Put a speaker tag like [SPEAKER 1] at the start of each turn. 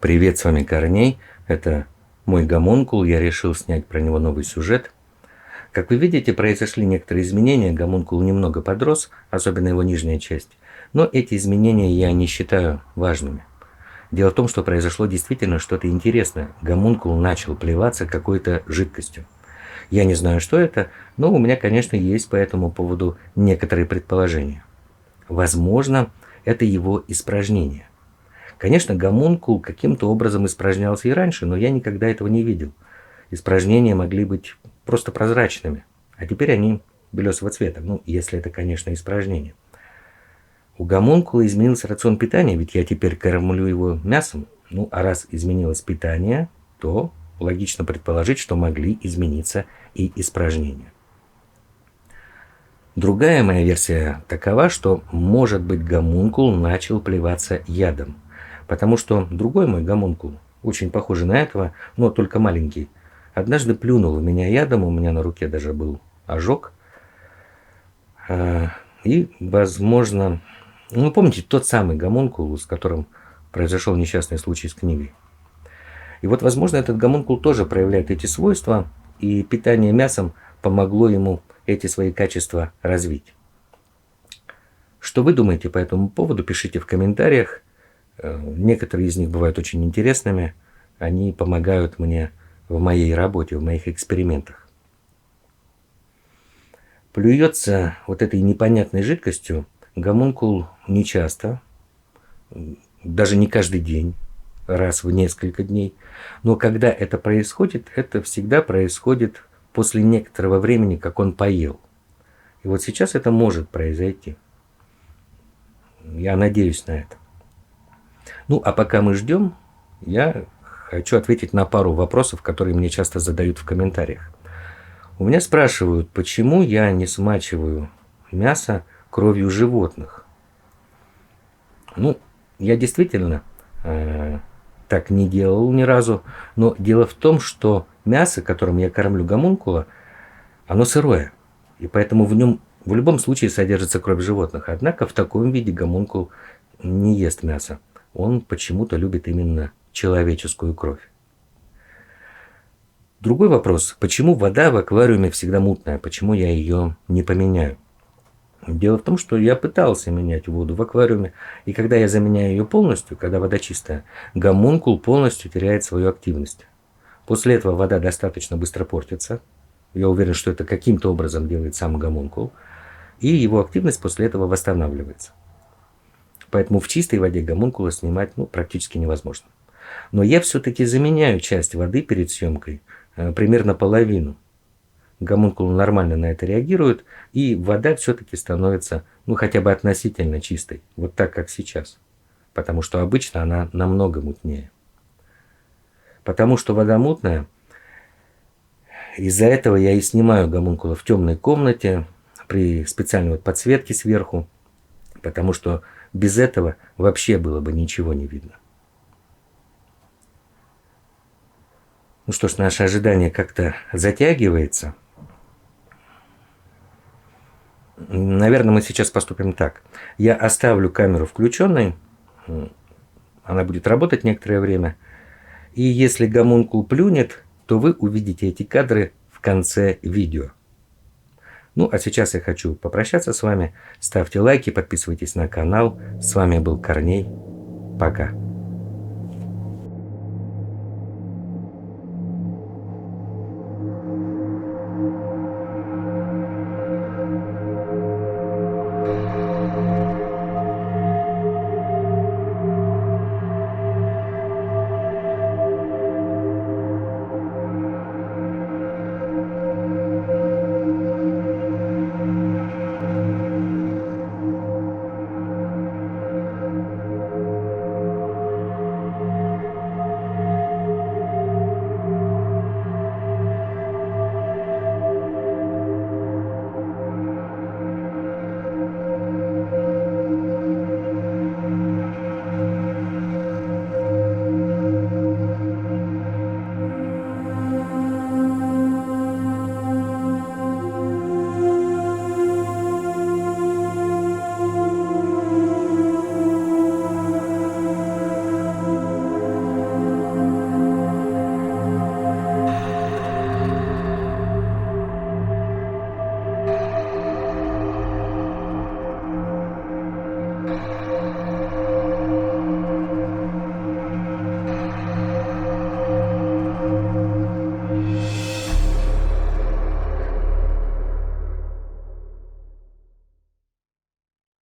[SPEAKER 1] Привет, с вами Корней. Это мой гомункул. Я решил снять про него новый сюжет. Как вы видите, произошли некоторые изменения. Гомункул немного подрос, особенно его нижняя часть. Но эти изменения я не считаю важными. Дело в том, что произошло действительно что-то интересное. Гомункул начал плеваться какой-то жидкостью. Я не знаю, что это, но у меня, конечно, есть по этому поводу некоторые предположения. Возможно, это его испражнение. Конечно, гомункул каким-то образом испражнялся и раньше, но я никогда этого не видел. Испражнения могли быть просто прозрачными, а теперь они белесого цвета, если это, конечно, испражнение. У гомункула изменился рацион питания, ведь я теперь кормлю его мясом. А раз изменилось питание, то логично предположить, что могли измениться и испражнения. Другая моя версия такова, что, может быть, гомункул начал плеваться ядом. Потому что другой мой гомункул, очень похожий на этого, но только маленький, однажды плюнул в меня ядом, у меня на руке даже был ожог. И, возможно, помните тот самый гомункул, с которым произошел несчастный случай с книгой. И вот, возможно, этот гомункул тоже проявляет эти свойства, и питание мясом помогло ему эти свои качества развить. Что вы думаете по этому поводу, пишите в комментариях. Некоторые из них бывают очень интересными. Они помогают мне в моей работе, в моих экспериментах. Плюется вот этой непонятной жидкостью гомункул нечасто, даже не каждый день, раз в несколько дней. Но когда это происходит, это всегда происходит после некоторого времени, как он поел. И вот сейчас это может произойти. Я надеюсь на это. А пока мы ждем, я хочу ответить на пару вопросов, которые мне часто задают в комментариях. У меня спрашивают, почему я не смачиваю мясо кровью животных. Я действительно так не делал ни разу, но дело в том, что мясо, которым я кормлю гомункула, оно сырое, и поэтому в нем в любом случае содержится кровь животных. Однако в таком виде гомункул не ест мясо. Он почему-то любит именно человеческую кровь. Другой вопрос. Почему вода в аквариуме всегда мутная? Почему я ее не поменяю? Дело в том, что я пытался менять воду в аквариуме, и когда я заменяю ее полностью, когда вода чистая, гомункул полностью теряет свою активность. После этого вода достаточно быстро портится. Я уверен, что это каким-то образом делает сам гомункул, и его активность после этого восстанавливается. Поэтому в чистой воде гомункула снимать практически невозможно. Но я все-таки заменяю часть воды перед съемкой, примерно половину. Гомункул нормально на это реагирует, и вода все-таки становится хотя бы относительно чистой, вот так, как сейчас. Потому что обычно она намного мутнее. Потому что вода мутная, из-за этого я и снимаю гомункула в темной комнате, при специальной подсветке сверху, потому что без этого вообще было бы ничего не видно. Что ж, наше ожидание как-то затягивается. Наверное, мы сейчас поступим так. Я оставлю камеру включенной, она будет работать некоторое время. И если гомункул плюнет, то вы увидите эти кадры в конце видео. А сейчас я хочу попрощаться с вами. Ставьте лайки, подписывайтесь на канал. С вами был Корней. Пока.